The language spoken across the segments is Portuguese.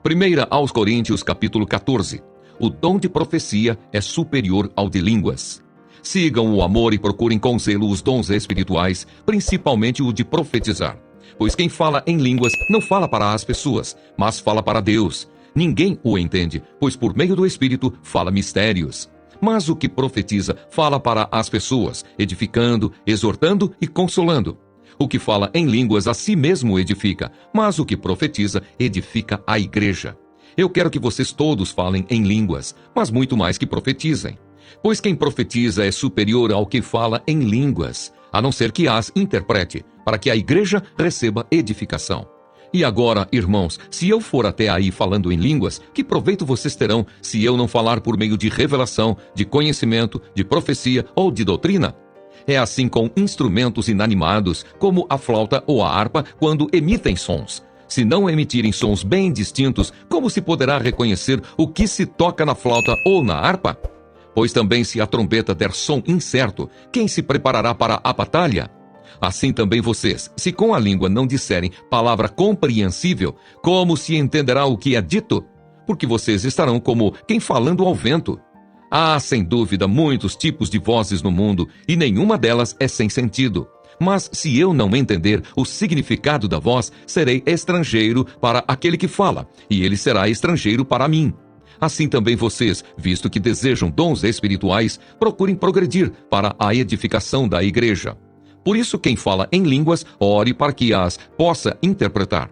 1 aos Coríntios, capítulo 14. O dom de profecia é superior ao de línguas. Sigam o amor e procurem com zelo os dons espirituais, principalmente o de profetizar. Pois quem fala em línguas não fala para as pessoas, mas fala para Deus. Ninguém o entende, pois por meio do Espírito fala mistérios. Mas o que profetiza fala para as pessoas, edificando, exortando e consolando. O que fala em línguas a si mesmo edifica, mas o que profetiza edifica a igreja. Eu quero que vocês todos falem em línguas, mas muito mais que profetizem. Pois quem profetiza é superior ao que fala em línguas, a não ser que as interprete, para que a igreja receba edificação. E agora, irmãos, se eu for até aí falando em línguas, que proveito vocês terão se eu não falar por meio de revelação, de conhecimento, de profecia ou de doutrina? É assim com instrumentos inanimados, como a flauta ou a harpa, quando emitem sons. Se não emitirem sons bem distintos, como se poderá reconhecer o que se toca na flauta ou na harpa? Pois também se a trombeta der som incerto, quem se preparará para a batalha? Assim também vocês, se com a língua não disserem palavra compreensível, como se entenderá o que é dito? Porque vocês estarão como quem falando ao vento. Há, sem dúvida, muitos tipos de vozes no mundo, e nenhuma delas é sem sentido. Mas se eu não entender o significado da voz, serei estrangeiro para aquele que fala, e ele será estrangeiro para mim. Assim também vocês, visto que desejam dons espirituais, procurem progredir para a edificação da igreja. Por isso, quem fala em línguas, ore para que as possa interpretar.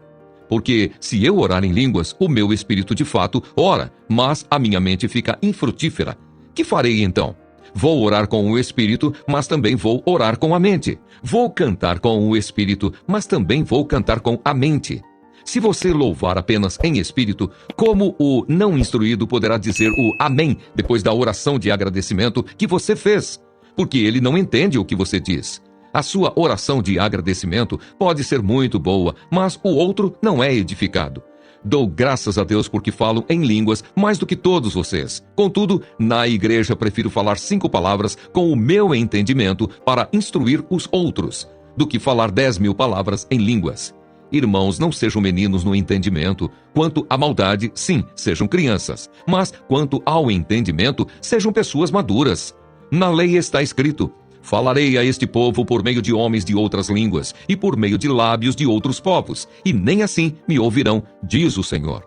Porque se eu orar em línguas, o meu espírito de fato ora, mas a minha mente fica infrutífera. Que farei então? Vou orar com o espírito, mas também vou orar com a mente. Vou cantar com o espírito, mas também vou cantar com a mente. Se você louvar apenas em espírito, como o não instruído poderá dizer o amém depois da oração de agradecimento que você fez? Porque ele não entende o que você diz. A sua oração de agradecimento pode ser muito boa, mas o outro não é edificado. Dou graças a Deus porque falo em línguas mais do que todos vocês. Contudo, na igreja prefiro falar 5 palavras com o meu entendimento para instruir os outros, do que falar 10.000 palavras em línguas. Irmãos, não sejam meninos no entendimento. Quanto à maldade, sim, sejam crianças. Mas quanto ao entendimento, sejam pessoas maduras. Na lei está escrito: falarei a este povo por meio de homens de outras línguas e por meio de lábios de outros povos, e nem assim me ouvirão, diz o Senhor.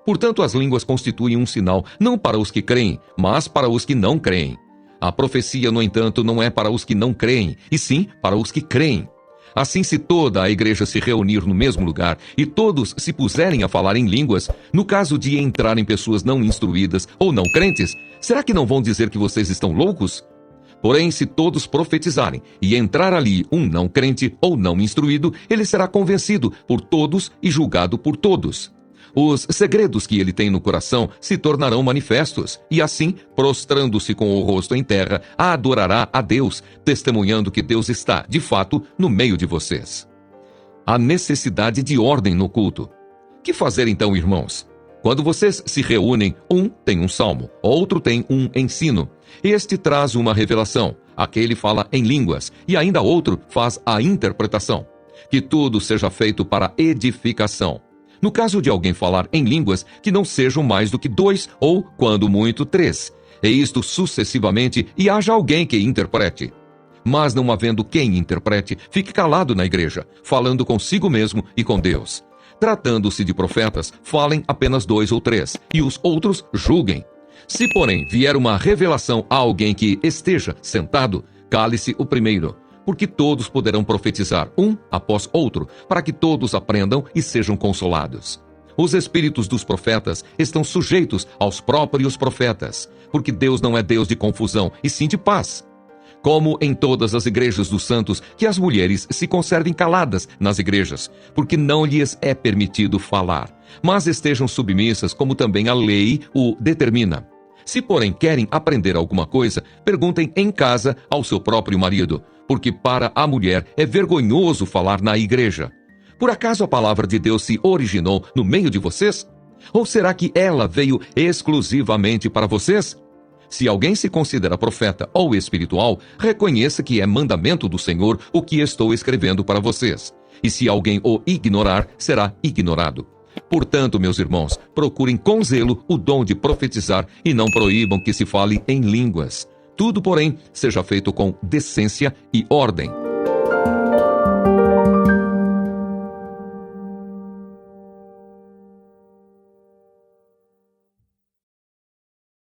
Portanto, as línguas constituem um sinal não para os que creem, mas para os que não creem. A profecia, no entanto, não é para os que não creem, e sim para os que creem. Assim, se toda a igreja se reunir no mesmo lugar e todos se puserem a falar em línguas, no caso de entrarem pessoas não instruídas ou não crentes, será que não vão dizer que vocês estão loucos? Porém, se todos profetizarem e entrar ali um não crente ou não instruído, ele será convencido por todos e julgado por todos. Os segredos que ele tem no coração se tornarão manifestos, e assim, prostrando-se com o rosto em terra, adorará a Deus, testemunhando que Deus está, de fato, no meio de vocês. A necessidade de ordem no culto. Que fazer então, irmãos? Quando vocês se reúnem, um tem um salmo, outro tem um ensino. Este traz uma revelação, aquele fala em línguas, e ainda outro faz a interpretação. Que tudo seja feito para edificação. No caso de alguém falar em línguas, que não sejam mais do que 2 ou, quando muito, 3. E isto sucessivamente, e haja alguém que interprete. Mas não havendo quem interprete, fique calado na igreja, falando consigo mesmo e com Deus. Tratando-se de profetas, falem apenas 2 ou 3, e os outros julguem. Se, porém, vier uma revelação a alguém que esteja sentado, cale-se o primeiro, porque todos poderão profetizar um após outro, para que todos aprendam e sejam consolados. Os espíritos dos profetas estão sujeitos aos próprios profetas, porque Deus não é Deus de confusão, e sim de paz. Como em todas as igrejas dos santos, que as mulheres se conservem caladas nas igrejas, porque não lhes é permitido falar, mas estejam submissas, como também a lei o determina. Se, porém, querem aprender alguma coisa, perguntem em casa ao seu próprio marido, porque para a mulher é vergonhoso falar na igreja. Por acaso a palavra de Deus se originou no meio de vocês? Ou será que ela veio exclusivamente para vocês? Se alguém se considera profeta ou espiritual, reconheça que é mandamento do Senhor o que estou escrevendo para vocês. E se alguém o ignorar, será ignorado. Portanto, meus irmãos, procurem com zelo o dom de profetizar e não proíbam que se fale em línguas. Tudo, porém, seja feito com decência e ordem.